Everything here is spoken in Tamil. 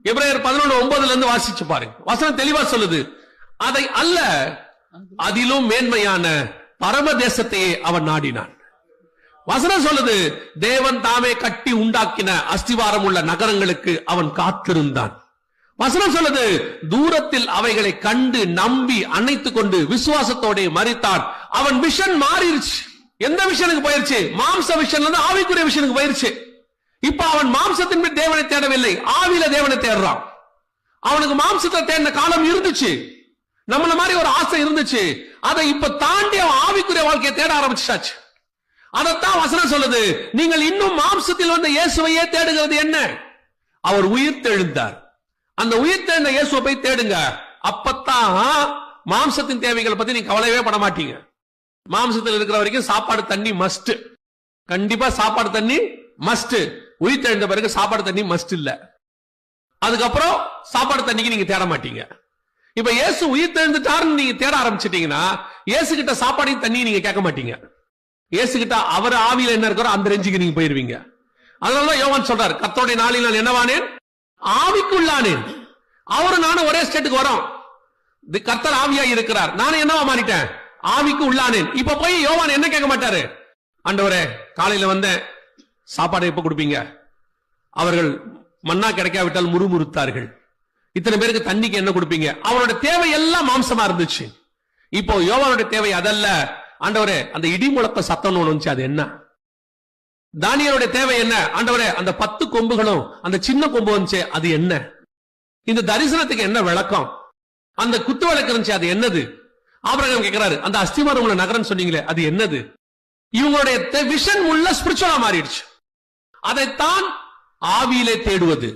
எபிரேயர் 11:9 வாசிச்சு பாருங்க. வசனம் தெளிவா சொல்லுது, அதை அல்ல அதிலும் மேன்மையான பரமதேசத்தையே அவன் நாடினான். வசனம் சொல்லுது, தேவன் தாமே கட்டி உண்டாக்கின அஸ்திவாரம் உள்ள நகரங்களுக்கு அவன் காத்திருந்தான். வசனம் சொல்லுது, தூரத்தில் அவைகளை கண்டு நம்பி அணைத்துக் கொண்டு விசுவாசத்தோட மரித்தான். அவன் விஷன் மாறிடுச்சு. எந்த விஷனுக்கு போயிருச்சு? மாம்ச விஷன்ல இருந்து ஆவிக்குரிய விஷனுக்கு போயிருச்சு. இப்ப அவன் மாம்சத்தின் மீது தேவனை தேடவில்லை, ஆவியில தேவனை தேடுறான். அவனுக்கு மாம்சத்தை தேடின காலம் இருந்துச்சு, நம்மள மாதிரி ஒரு ஆசை இருந்துச்சு. அதை இப்ப தாண்டி அவன் ஆவிக்குரிய வாழ்க்கையை தேட ஆரம்பிச்சாச்சு. அதைத்தான் வசனம் சொல்லுது, நீங்கள் இன்னும் மாம்சத்தில் வந்த இயேசுவையே தேடுகிறது என்ன? அவர் உயிர்த்தெழுந்தார். அந்த உயிர்த்தெழுந்த இயேசுவை போய் தேடுங்க. அப்பத்தான் மாம்சத்தின் தேவைகளை பத்தி நீங்க கவலையே பட மாட்டீங்க. மாம்சத்தில் இருக்கிற வரைக்கும் சாப்பாடு தண்ணி மஸ்ட், கண்டிப்பா சாப்பாடு தண்ணி மஸ்ட். உயிர்த்தெழுந்த பிறகு சாப்பாடு தண்ணி மஸ்ட் இல்ல. அதுக்கப்புறம் சாப்பாடு தண்ணிக்கு நீங்க தேட மாட்டீங்க. இப்ப இயேசு உயிர்த்தெழுந்துட்டாருன்னு நீங்க தேட ஆரம்பிச்சிட்டீங்கன்னா இயேசு கிட்ட சாப்பாடையும் தண்ணியும் நீங்க கேட்க மாட்டீங்க. இயேசு கிட்ட அவர் ஆவியில என்ன இருக்கிறோ அந்த ரெஞ்சுக்கு நீங்க போயிருவீங்க. அதனாலதான் யோவான் சொல்றாரு, கர்த்தருடைய நாளில் நான் என்னவானேன்? ஆவிக்குள்ளானேன். அவரு நானும் ஒரே ஸ்டேட்டுக்கு வரோம். கர்த்தர் ஆவியா இருக்கிறார், நானும் என்னவா மாறிட்டேன்? ஆவிக்கு உள்ளானேன். இப்ப போய் யோவான் என்ன கேட்க மாட்டாரு, ஆண்டவரே காலையில வந்த சாப்பாடு எப்ப கொடுப்பீங்க? அவர்கள் மன்னா கிடைக்காவிட்டால் முறுமுறுத்தார்கள். இத்தனை பேருக்கு தண்ணிக்கு என்ன கொடுப்பீங்க? அவரோட தேவை எல்லாம் மாம்சமா இருந்துச்சு. இப்போ யோவானுடைய தேவை அதல்ல. ஆண்டவரே அந்த இடி முழக்க சத்தம் ஒண்ணு வந்துச்சு, அது என்ன? தானியேலுடைய தேவை என்ன? ஆண்டவரே அந்த 10 கொம்புகளும் அந்த சின்ன கொம்பு வந்துச்சு, அது என்ன? இந்த தரிசனத்துக்கு என்ன விளக்கம்? அந்த குத்து விளக்கு இருந்துச்சு, அது என்னது? ஆபிரகாம் கேட்கிறாரு, அந்த அஸ்திவாரம் உள்ள நகரம் சொன்னீங்களே, அது என்னது? இவங்களுடைய விஷன் உள்ள ஸ்பிரிச்சுவலா மாறிடுச்சு. அதைத்தான் ஆவியிலே தேடுவது.